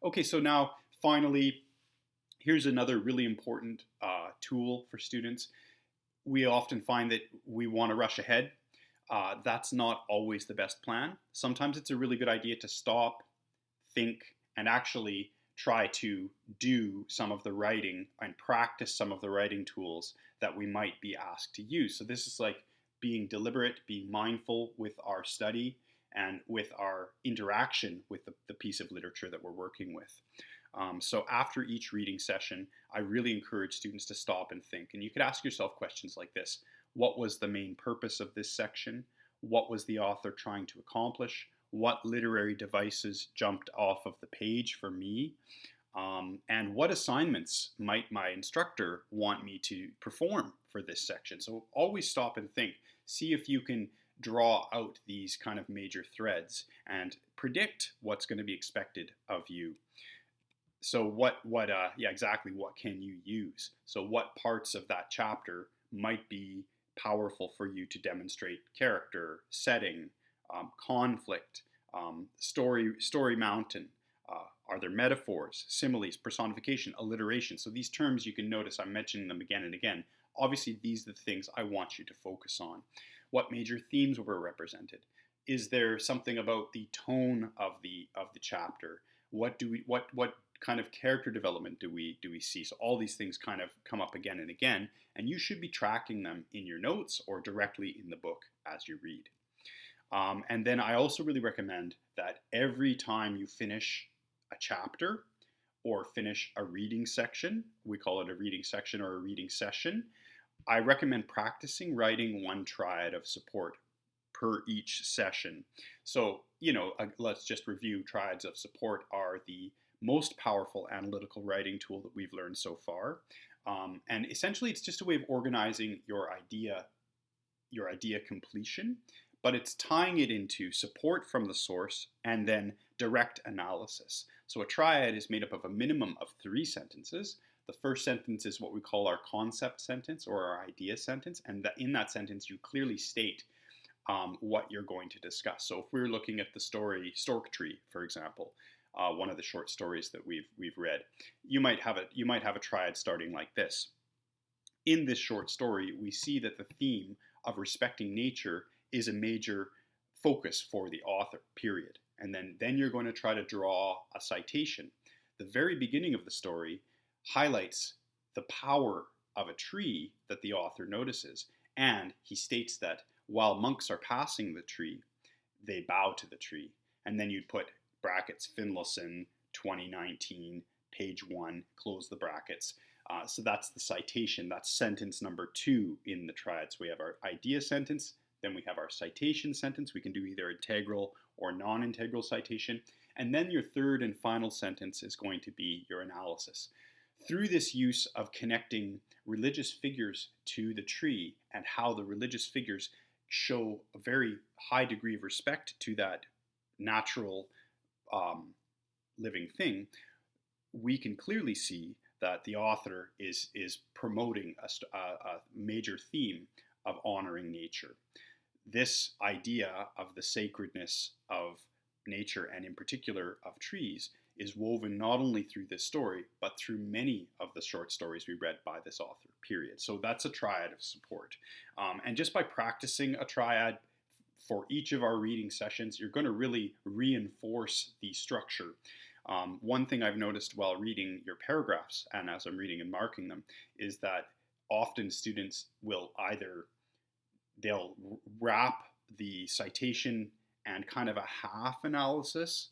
Okay, so now finally, here's another really important tool for students. We often find that we want to rush ahead. That's not always the best plan. Sometimes it's a really good idea to stop, think, and actually try to do some of the writing and practice some of the writing tools that we might be asked to use. So this is like being deliberate, being mindful with our study and with our interaction with the piece of literature that we're working with. So after each reading session, I really encourage students to stop and think. And you could ask yourself questions like this. What was the main purpose of this section? What was the author trying to accomplish? What literary devices jumped off of the page for me? And what assignments might my instructor want me to perform for this section? So always stop and think. See if you can draw out these kind of major threads and predict what's going to be expected of you. So yeah, exactly, what can you use? So what parts of that chapter might be powerful for you to demonstrate character, setting, conflict, story mountain? Are there metaphors, similes, personification, alliteration? So these terms, you can notice I'm mentioning them again and again. Obviously, these are the things I want you to focus on. What major themes were represented? Is there something about the tone of the chapter? What kind of character development do we see? So all these things kind of come up again and again, and you should be tracking them in your notes or directly in the book as you read. And then I also really recommend that every time you finish a chapter or finish a reading section, we call it a reading section or a reading session, I recommend practicing writing one triad of support per each session. So, let's just review. Triads of support are the most powerful analytical writing tool that we've learned so far. And essentially, it's just a way of organizing your idea completion, but it's tying it into support from the source and then direct analysis. So a triad is made up of a minimum of 3 sentences. The first sentence is what we call our concept sentence or our idea sentence, and in that sentence you clearly state what you're going to discuss. So if we're looking at the story Stork Tree, for example, one of the short stories that we've read, you might have a triad starting like this. In this short story, we see that the theme of respecting nature is a major focus for the author, period. And then you're going to try to draw a citation. The very beginning of the story highlights the power of a tree that the author notices, and he states that while monks are passing the tree, they bow to the tree. And then you'd put brackets, Finlayson, 2019, page 1, close the brackets. So that's the citation. That's sentence number 2 in the triad. So we have our idea sentence, then we have our citation sentence. We can do either integral or non-integral citation. And then your third and final sentence is going to be your analysis. Through this use of connecting religious figures to the tree and how the religious figures show a very high degree of respect to that natural living thing, we can clearly see that the author is promoting a major theme of honoring nature. This idea of the sacredness of nature, and in particular of trees, is woven not only through this story, but through many of the short stories we read by this author, period. So that's a triad of support. And just by practicing a triad for each of our reading sessions, you're going to really reinforce the structure. One thing I've noticed while reading your paragraphs, and as I'm reading and marking them, is that often students will they'll wrap the citation and kind of a half analysis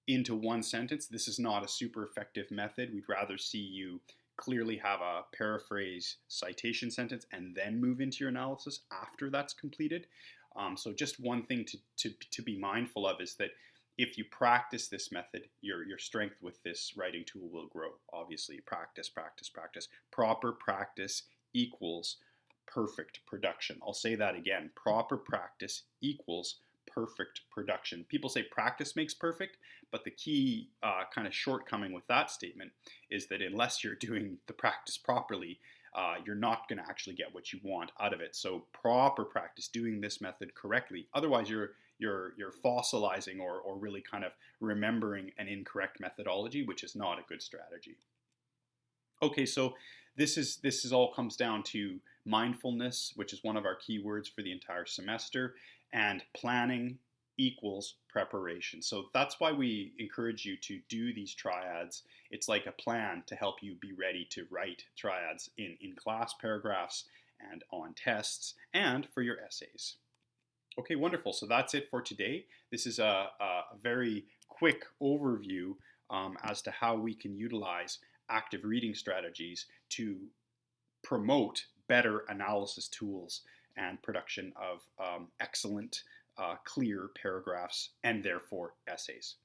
into one sentence. This is not a super effective method. We'd rather see you clearly have a paraphrase citation sentence and then move into your analysis after that's completed. So just one thing to be mindful of is that if you practice this method, your strength with this writing tool will grow. Obviously, practice, practice, practice. Proper practice equals perfect production. I'll say that again. Proper practice equals perfect production. People say practice makes perfect, but the key kind of shortcoming with that statement is that unless you're doing the practice properly, you're not going to actually get what you want out of it. So proper practice, doing this method correctly. Otherwise, you're fossilizing or really kind of remembering an incorrect methodology, which is not a good strategy. Okay, so this is all comes down to mindfulness, which is one of our key words for the entire semester, and planning equals preparation. So that's why we encourage you to do these triads. It's like a plan to help you be ready to write triads in class paragraphs and on tests and for your essays. Okay, wonderful. So that's it for today. This is a very quick overview as to how we can utilize active reading strategies to promote better analysis tools and production of excellent, clear paragraphs and therefore essays.